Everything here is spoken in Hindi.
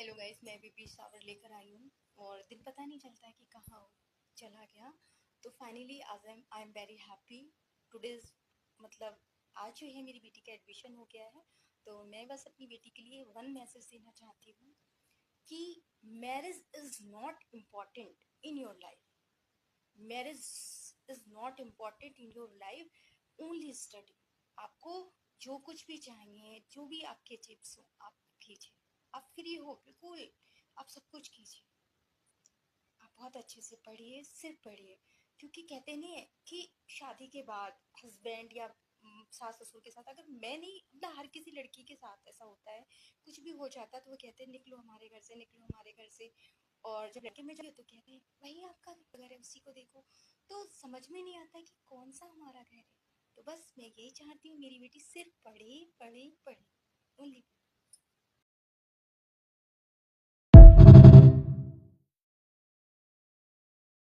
हेलो गाइस, मैं भी शावर लेकर आई हूँ और दिन पता नहीं चलता है कि कहाँ चला गया। तो फाइनली आज I am very happy today's. मतलब आज जो है मेरी बेटी का एडमिशन हो गया है। तो मैं बस अपनी बेटी के लिए वन मैसेज देना चाहती हूँ कि marriage is not important in your life. Marriage is not important in your life, only study. आपको जो कुछ भी चाहिए, जो भी आपके टिप्स हो, आप कीजिए। आप फ्री हो, बिल्कुल आप सब कुछ कीजिए। आप बहुत अच्छे से पढ़िए, सिर्फ पढ़िए। क्योंकि कहते नहीं है कि शादी के बाद हस्बैंड या सास ससुर के साथ, अगर मैं नहीं, मतलब हर किसी लड़की के साथ ऐसा होता है, कुछ भी हो जाता है तो वो कहते हैं निकलो हमारे घर से, निकलो हमारे घर से। और जब लड़के में जाओ तो कहते हैं वही आपका घर है, उसी को देखो। तो समझ में नहीं आता कि कौन सा हमारा घर है। तो बस मैं यही चाहती हूँ मेरी बेटी सिर्फ पढ़े पढ़े पढ़े, ओनली।